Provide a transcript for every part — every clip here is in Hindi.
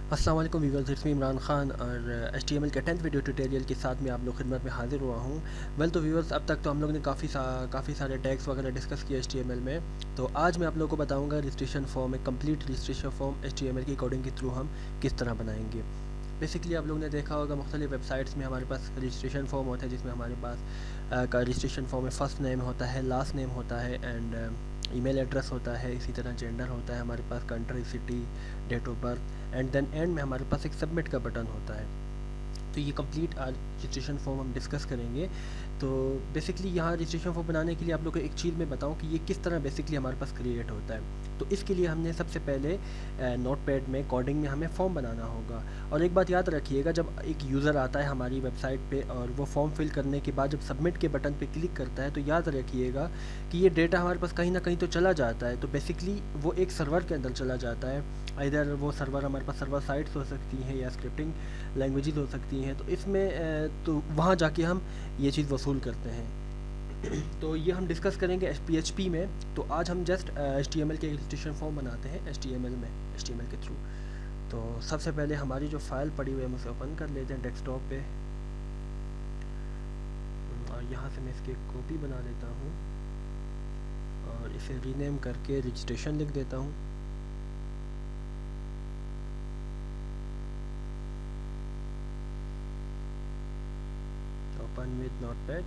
अस्सलाम वालेकुम viewers, it's me Imran Khan और HTML के 10th वीडियो ट्यूटोरियल के साथ मैं आप लोग खिदमत में हाजिर हुआ हूँ। तो व्यूअर्स, अब तक तो हम लोग ने काफ़ी सारे टैग्स वगैरह डिस्कस किए HTML में। तो आज मैं आप लोगों को बताऊँगा रजिस्ट्रेशन फॉर्म, एक कंप्लीट रजिस्ट्रेशन फॉर्म HTML की कोडिंग के थ्रू हम किस तरह बनाएंगे। बेसिकली आप लोग ने देखा होगा मुख्तलिफ वेबसाइट्स में हमारे पास रजिस्ट्रेशन फॉर्म होता है, जिसमें हमारे पास का रजिस्ट्रेशन फॉर्म में फ़र्स्ट नेम होता है, लास्ट नेम होता है एंड ईमेल एड्रेस होता है, इसी तरह जेंडर होता है, हमारे पास country, city, date of birth and then end में हमारे पास एक सबमिट का बटन होता है। तो ये कंप्लीट आज रजिस्ट्रेशन फॉर्म हम डिस्कस करेंगे। तो बेसिकली यहाँ रजिस्ट्रेशन फॉर्म बनाने के लिए आप लोग को एक चीज़ मैं बताऊँ कि ये किस तरह बेसिकली हमारे पास क्रिएट होता है। तो इसके लिए हमने सबसे पहले नोटपैड में कोडिंग में हमें फॉर्म बनाना होगा। और एक बात याद रखिएगा, जब एक यूज़र आता है हमारी वेबसाइट पे और वो फॉर्म फिल करने के बाद जब सबमिट के बटन पे क्लिक करता है, तो याद रखिएगा कि ये डेटा हमारे पास कहीं ना कहीं तो चला जाता है। तो बेसिकली वो एक सर्वर के अंदर चला जाता है। इधर वो सर्वर हमारे पास सर्वर साइट्स हो सकती हैं या स्क्रिप्टिंग लैंग्वेजेस हो सकती हैं। तो इसमें तो वहाँ जाके हम ये चीज़ वसूल करते हैं। तो ये हम डिस्कस करेंगे PHP में। तो आज हम जस्ट HTML के रजिस्ट्रेशन फॉर्म बनाते हैं HTML के थ्रू। तो सबसे पहले हमारी जो फाइल पड़ी हुई है हम उसे ओपन कर लेते हैं डेस्कटॉप पे, और यहाँ से मैं इसकी एक कॉपी बना लेता हूँ और इसे रीनेम करके रजिस्ट्रेशन लिख देता हूँ। Open with notepad.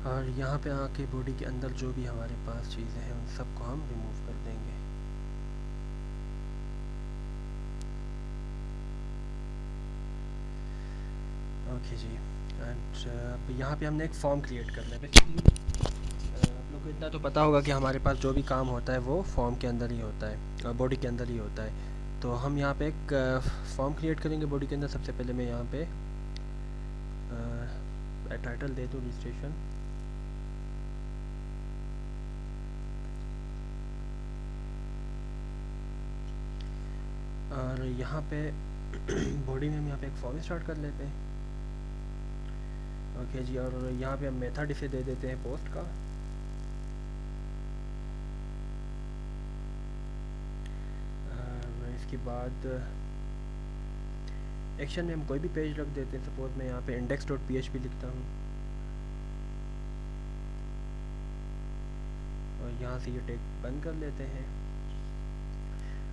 और यहाँ पे आके बॉडी के अंदर जो भी हमारे पास चीज़ें हैं उन सबको हम रिमूव कर देंगे। Okay ji. एंड अब यहाँ पे हमने एक फॉर्म क्रिएट करना है। बेसिकली आप लोग को इतना तो पता होगा कि हमारे पास जो भी काम होता है वो फॉर्म के अंदर ही होता है, बॉडी के अंदर ही होता है। तो हम यहाँ पे एक फॉर्म क्रिएट करेंगे बॉडी के अंदर। सबसे पहले मैं यहाँ पे टाइटल दे दूँ रजिस्ट्रेशन। और यहाँ पे बॉडी में हम यहाँ पे एक फॉर्म स्टार्ट कर लेते हैं। ओके जी। और यहाँ पे हम मेथड इसे दे देते हैं पोस्ट का। और इसके बाद एक्शन में हम कोई भी पेज रख देते हैं। सपोज मैं यहाँ पे index.php लिखता हूँ और यहाँ से ये टैग बंद कर लेते हैं।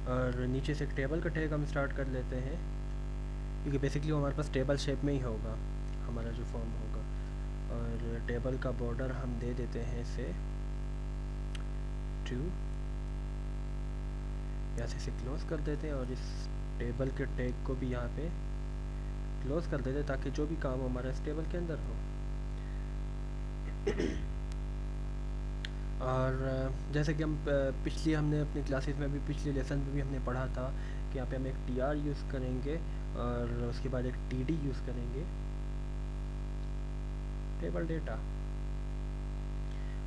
और नीचे से एक टेबल का टैग हम स्टार्ट कर लेते हैं, क्योंकि बेसिकली वो हमारे पास टेबल शेप में ही होगा हमारा जो फॉर्म होगा। और टेबल का बॉर्डर हम दे देते हैं इसे 2, यहाँ से इसे क्लोज़ कर देते हैं और इस टेबल के टैग को भी यहाँ पे क्लोज़ कर देते हैं, ताकि जो भी काम हमारा इस टेबल के अंदर हो। और जैसे कि हम हमने अपनी क्लासेस में भी, पिछले लेसन में भी हमने पढ़ा था कि यहाँ पे हम एक tr यूज़ करेंगे और उसके बाद एक td यूज़ करेंगे, टेबल डेटा।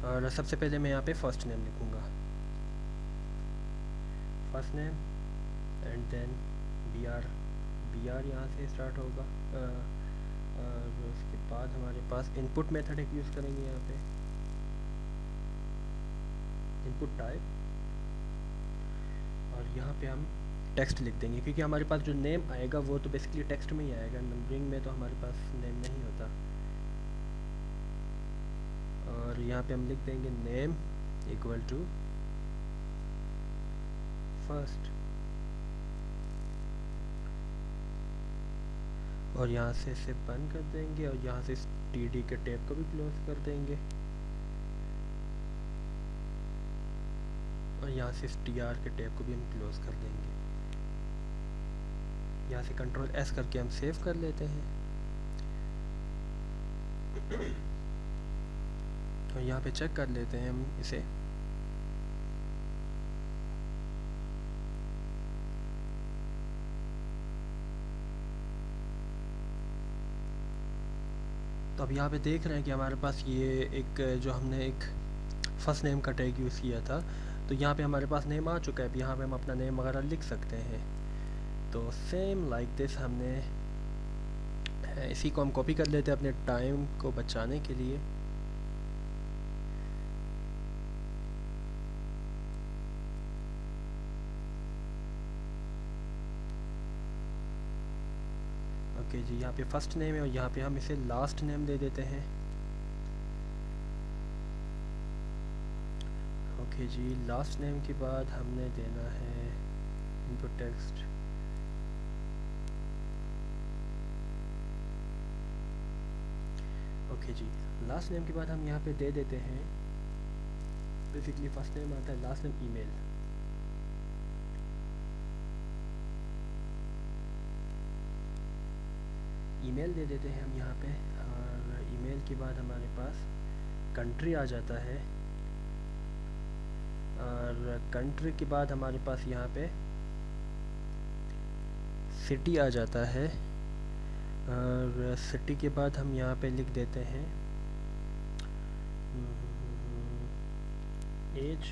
और सबसे पहले मैं यहाँ पे फर्स्ट नेम लिखूँगा, first name and then br यहाँ से स्टार्ट होगा। और उसके बाद हमारे पास इनपुट मेथड एक यूज़ करेंगे यहाँ पे, इनपुट टाइप। और यहाँ पे हम टेक्स्ट लिख देंगे, क्योंकि हमारे पास जो नेम आएगा वो तो बेसिकली टेक्स्ट में ही आएगा, नंबरिंग में तो हमारे पास नेम नहीं होता। और यहाँ पे हम लिख देंगे नेम इक्वल टू फर्स्ट। और यहाँ से इसे बंद कर देंगे और यहाँ से इस TD के टैब को भी क्लोज कर देंगे और यहाँ से इस TR के टैब को भी हम क्लोज कर देंगे। यहाँ से कंट्रोल S करके हम सेव कर लेते हैं। और यहाँ पे चेक कर लेते हैं हम इसे। तो अब यहाँ पे देख रहे हैं कि हमारे पास ये एक जो हमने एक फर्स्ट नेम का टैग यूज़ किया था, तो यहाँ पे हमारे पास नेम आ चुका है। अब यहाँ पे हम अपना नेम वगैरह लिख सकते हैं। तो सेम लाइक दिस हमने इसी को हम कॉपी कर लेते हैं अपने टाइम को बचाने के लिए। ओके जी, यहाँ पे फर्स्ट नेम है और यहाँ पे हम इसे लास्ट नेम दे देते हैं। ओके जी, लास्ट नेम के बाद हमने देना है इनपुट टेक्स्ट। ओके जी, लास्ट नेम के बाद हम यहाँ पे दे देते हैं, बेसिकली फर्स्ट नेम आता है, लास्ट नेम ईमेल। ईमेल दे देते हैं हम यहाँ पे, और ईमेल के बाद हमारे पास कंट्री आ जाता है, और कंट्री के बाद हमारे पास यहाँ पे सिटी आ जाता है, और सिटी के बाद हम यहाँ पे लिख देते हैं एज,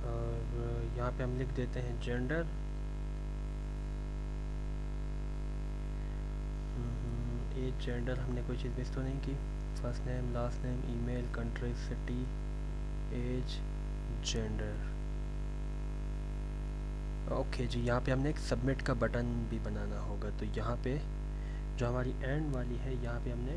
और यहाँ पे हम लिख देते हैं जेंडर, एज जेंडर हमने कोई चीज़ मिस तो नहीं की, first name last name email country city age gender. Okay जी, यहाँ पे हमने एक सबमिट का बटन भी बनाना होगा, तो यहाँ पे जो हमारी एंड वाली है यहाँ पे हमने,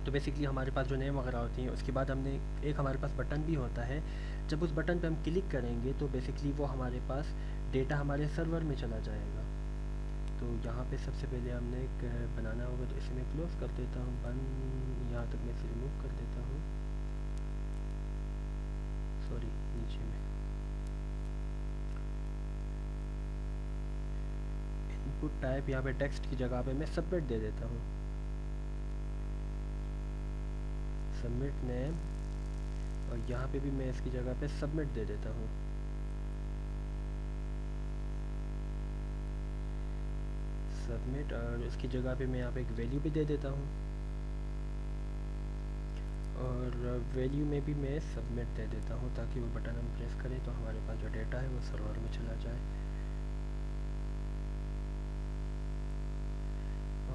तो बेसिकली हमारे पास जो नेम वगैरह होती हैं उसके बाद हमने एक हमारे पास बटन भी होता है, जब उस बटन पे हम क्लिक करेंगे तो बेसिकली वो हमारे पास डेटा हमारे सर्वर में चला जाएगा। तो यहाँ पे सबसे पहले हमने एक बनाना होगा, तो इसे मैं क्लोज कर देता हूँ, बंद, यहाँ तक मैं इसे रिमूव कर देता हूँ, सॉरी नीचे में इनपुट टाइप, यहाँ पे टेक्स्ट की जगह पे मैं सबमिट दे देता हूँ, सबमिट नेम, और यहाँ पे भी मैं इसकी जगह पे सबमिट दे देता हूँ। सबमिट, और इसकी जगह पे मैं यहाँ पे एक वैल्यू भी दे देता हूँ, और वैल्यू में भी मैं सबमिट दे देता हूँ, ताकि वो बटन हम प्रेस करें तो हमारे पास जो डेटा है वो सर्वर में चला जाए।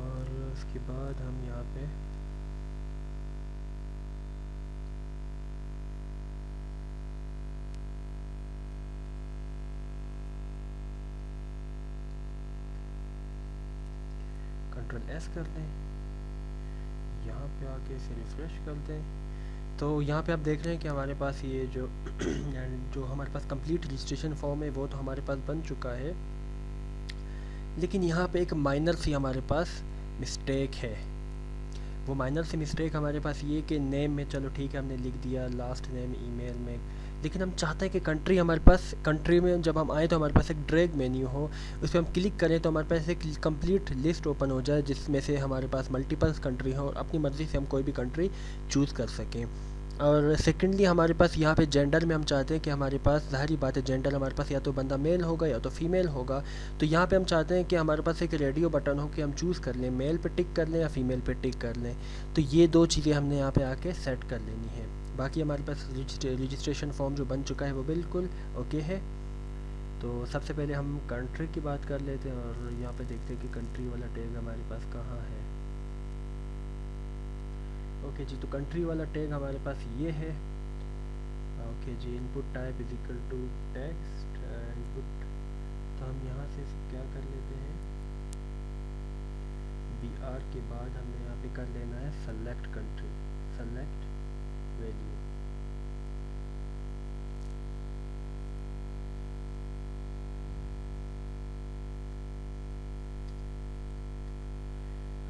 और उसके बाद हम यहाँ पे कंट्रोल एस कर दें, यहाँ पे आके इसे रिफ़्रेश कर दें, तो यहाँ पे आप देख रहे हैं कि हमारे पास ये जो हमारे पास कंप्लीट रजिस्ट्रेशन फॉर्म है वो तो हमारे पास बन चुका है, लेकिन यहाँ पे एक माइनर सी हमारे पास मिस्टेक है। वो माइनर सी मिस्टेक हमारे पास ये कि नेम में चलो ठीक है हमने लिख दिया लास्ट नेम ईमेल में, लेकिन हम चाहते हैं कि कंट्री हमारे पास, कंट्री में जब हम आए तो हमारे पास एक ड्रैग मेन्यू हो, उस पर हम क्लिक करें तो हमारे पास एक कंप्लीट लिस्ट ओपन हो जाए जिसमें से हमारे पास मल्टीपल्स कंट्री हो और अपनी मर्ज़ी से हम कोई भी कंट्री चूज़ कर सकें। और सेकेंडली हमारे पास यहाँ पे जेंडर में हम चाहते हैं कि हमारे पास, ज़ाहिर बात है जेंडर हमारे पास या तो बंदा मेल होगा या तो फीमेल होगा, तो यहाँ पे हम चाहते हैं कि हमारे पास एक रेडियो बटन हो कि हम चूज़ कर लें, मेल पे टिक कर लें या फीमेल पे टिक कर लें। तो ये दो चीज़ें हमने यहाँ पे आके सेट कर लेनी है। बाकी हमारे पास रजिस्ट्रेशन फॉर्म जो बन चुका है वो बिल्कुल ओके है। तो सबसे पहले हम कंट्री की बात कर लेते हैं, और यहाँ पे देखते हैं कि कंट्री वाला टैग हमारे पास कहाँ है। ओके जी, तो कंट्री वाला टैग हमारे पास ये है। ओके जी, input type is equal to text input, तो हम यहाँ से क्या कर लेते हैं, BR के बाद हमने यहाँ पे कर लेना है select country, select value.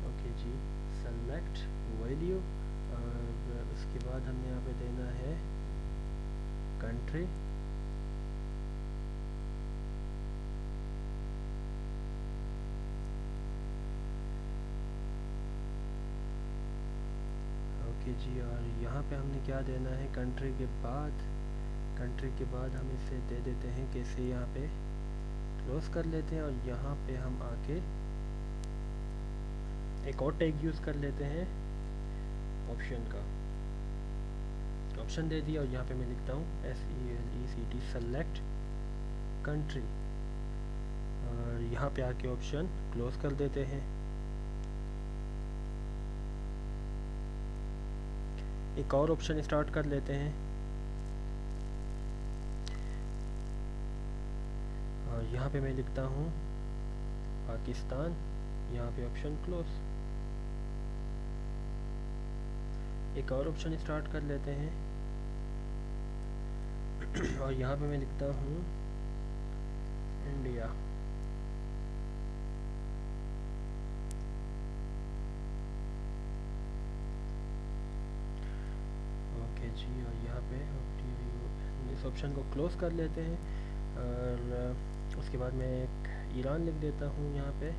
Okay जी, सेलेक्ट वैल्यू, और उसके बाद हमने यहाँ पे देना है कंट्री, ओके जी, और यहाँ पे हमने क्या देना है कंट्री के बाद, कंट्री के बाद हम इसे दे देते हैं कि इसे यहाँ पे क्लोज कर लेते हैं, और यहाँ पे हम आके एक और टैग यूज़ कर लेते हैं ऑप्शन का, ऑप्शन दे दिया, और यहाँ पे मैं लिखता हूँ SELECT सेलेक्ट कंट्री, और यहाँ पे आके ऑप्शन क्लोज कर देते हैं। एक और ऑप्शन स्टार्ट कर लेते हैं, और यहाँ पे मैं लिखता हूँ पाकिस्तान, यहाँ पे ऑप्शन क्लोज। एक और ऑप्शन स्टार्ट कर लेते हैं और यहाँ पे मैं लिखता हूँ इंडिया। ओके जी, और यहाँ पे इस ऑप्शन को क्लोज कर लेते हैं और उसके बाद मैं एक ईरान लिख देता हूँ यहाँ पे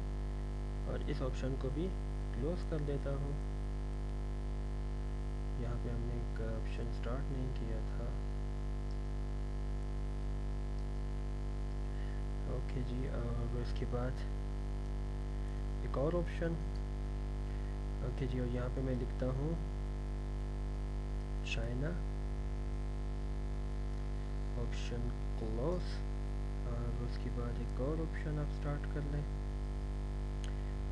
और इस ऑप्शन को भी क्लोज कर देता हूँ। यहाँ पे हमने एक ऑप्शन स्टार्ट नहीं किया था। ओके जी, और उसके बाद एक और ऑप्शन। ओके जी, और यहाँ पे मैं लिखता हूँ चाइना, ऑप्शन क्लोज। और उसके बाद एक और ऑप्शन आप स्टार्ट कर लें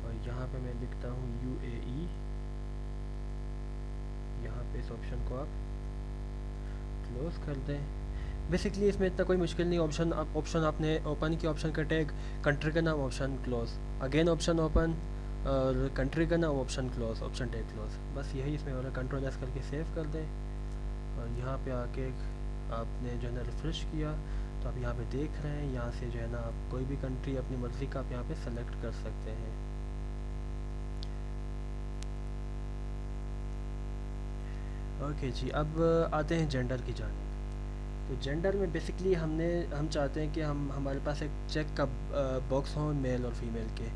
और यहाँ पे मैं लिखता हूँ UAE। यहाँ पे इस ऑप्शन को आप क्लोज कर दें। बेसिकली इसमें इतना कोई मुश्किल नहीं। ऑप्शन आपने ओपन किया, ऑप्शन का टैग, कंट्री का नाम, option close, again option open और कंट्री का नाम, option close, option tag close. बस यही इसमें हो रहा है। कंट्रोल एस करके सेव कर दें और यहाँ पे आके आपने जो है ना रिफ़्रेश किया तो आप यहाँ पे देख रहे हैं, यहाँ से जो है ना आप कोई भी कंट्री अपनी मर्ज़ी का आप यहाँ पे सेलेक्ट कर सकते हैं। ओके जी, अब आते हैं जेंडर की जानिब। तो जेंडर में बेसिकली हम चाहते हैं कि हमारे पास एक चेक का बॉक्स हो मेल और फीमेल के।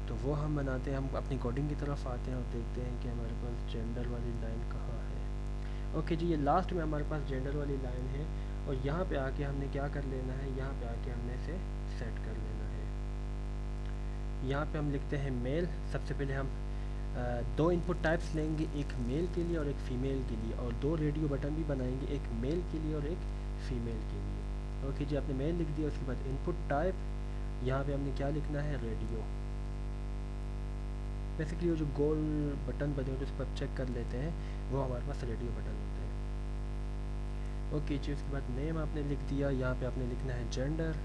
तो वो हम बनाते हैं। हम अपनी कोडिंग की तरफ आते हैं और देखते हैं कि हमारे पास जेंडर वाली लाइन कहाँ है। ओके जी, ये लास्ट में हमारे पास जेंडर वाली लाइन है और यहाँ पे आके हमने क्या कर लेना है, यहाँ पे आके हमने इसे सेट कर लेना है। यहाँ पे हम लिखते हैं मेल। सबसे पहले हम दो इनपुट टाइप्स लेंगे, एक मेल के लिए और एक फ़ीमेल के लिए, और दो रेडियो बटन भी बनाएंगे, एक मेल के लिए और एक फ़ीमेल के लिए। ओके जी, आपने मेल लिख दिया। उसके बाद इनपुट टाइप, यहाँ पे हमने क्या लिखना है, रेडियो। बेसिकली वो जो गोल बटन बने होते हैं उस पर चेक कर लेते हैं, वो हमारे पास रेडियो बटन होते हैं। ओके जी, उसके बाद नेम आपने लिख दिया। यहाँ पे आपने लिखना है जेंडर।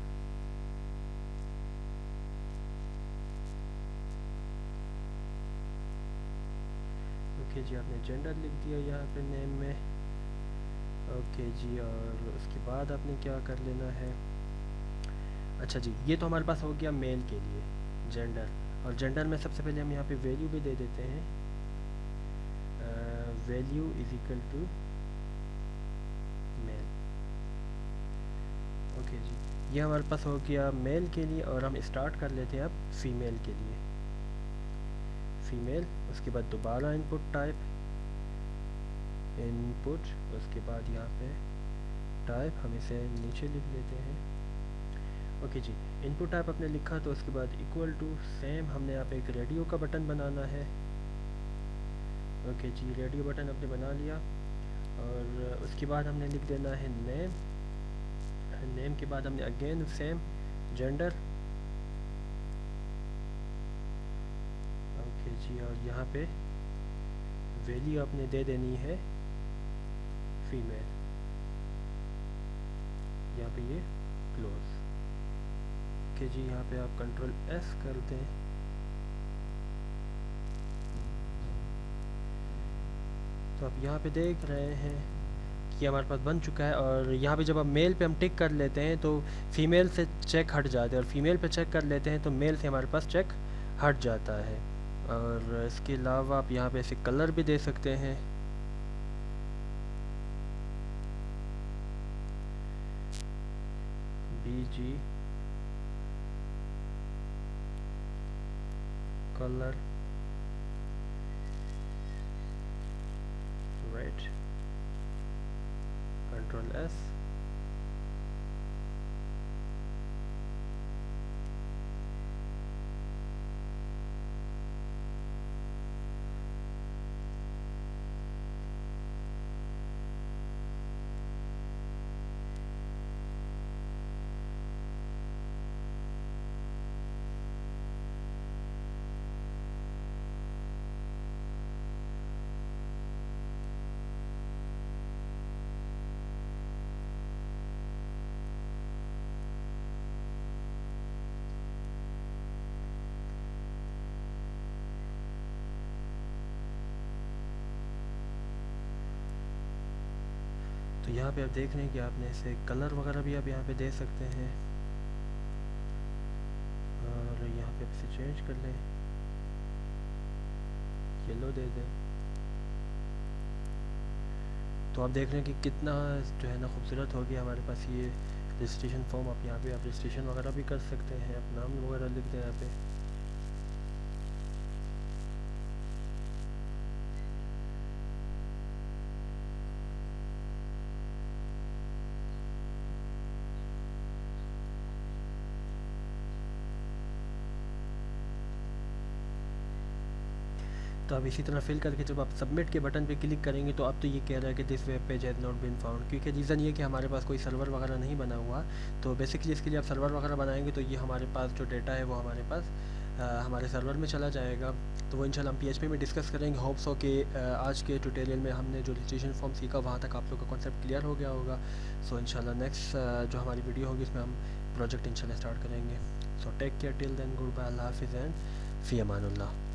ओके जी, आपने जेंडर लिख दिया यहाँ पे नेम में। ओके जी, और उसके बाद आपने क्या कर लेना है, अच्छा जी, ये तो हमारे पास हो गया मेल के लिए जेंडर। और जेंडर में सबसे पहले हम यहाँ पे वैल्यू भी दे देते हैं। Value is equal to male. Okay जी, ये हमारे पास हो गया मेल के लिए। और हम स्टार्ट कर लेते हैं अब फीमेल के लिए। फीमेल, उसके बाद दोबारा इनपुट टाइप, इनपुट, उसके बाद यहाँ पे टाइप, हम इसे नीचे लिख लेते हैं। ओके जी, इनपुट टाइप आपने लिखा तो उसके बाद इक्वल टू सेम, हमने यहाँ पे एक रेडियो का बटन बनाना है। ओके जी, रेडियो बटन आपने बना लिया और उसके बाद हमने लिख देना है नेम। नेम के बाद हमने अगेन सेम जेंडर। ओके जी, और यहाँ पे वैल्यू आपने दे देनी है फीमेल। यहाँ पे ये क्लोज। ओके जी, यहाँ पे आप कंट्रोल एस कर दें। तो आप यहाँ पे देख रहे हैं कि हमारे पास बन चुका है। और यहाँ पे जब हम मेल पे हम टिक कर लेते हैं तो फीमेल से चेक हट जाता है, और फीमेल पे चेक कर लेते हैं तो मेल से हमारे पास चेक हट जाता है। और इसके अलावा आप यहाँ पे ऐसे कलर भी दे सकते हैं। BG colour red, control S. तो यहाँ पे आप देख रहे हैं कि आपने इसे कलर वगैरह भी आप यहाँ पे दे सकते हैं, और यहाँ पे आप इसे चेंज कर लें, येलो दे दें। तो आप देख रहे हैं कि कितना जो है ना खूबसूरत हो गया हमारे पास ये रजिस्ट्रेशन फॉर्म। आप यहाँ पे आप रजिस्ट्रेशन वगैरह भी कर सकते हैं, आप नाम वगैरह लिख दें यहाँ पे। तो आप इसी तरह फिल करके जब आप सबमिट के बटन पे क्लिक करेंगे तो अब तो ये कह रहा है कि this web page has not been found, क्योंकि रीज़न ये कि हमारे पास कोई सर्वर वगैरह नहीं बना हुआ। तो बेसिकली इसके लिए आप सर्वर वगैरह बनाएंगे तो ये हमारे पास जो डेटा है वो हमारे पास हमारे सर्वर में चला जाएगा। तो वो इंशाल्लाह हम PHP में डिस्कस करेंगे। होप्स हो कि आज के ट्यूटोरियल में हमने जो रजिस्ट्रेशन फॉर्म सीखा वहाँ तक आप लोग का कॉन्सेप्ट क्लियर हो गया होगा। सो इंशाल्लाह नेक्स्ट जो हमारी वीडियो होगी इसमें हम प्रोजेक्ट इंशाल्लाह स्टार्ट करेंगे। So take care till then, good bye, अल्लाह हाफिज़ एंड फ़ी अमानुल्लाह।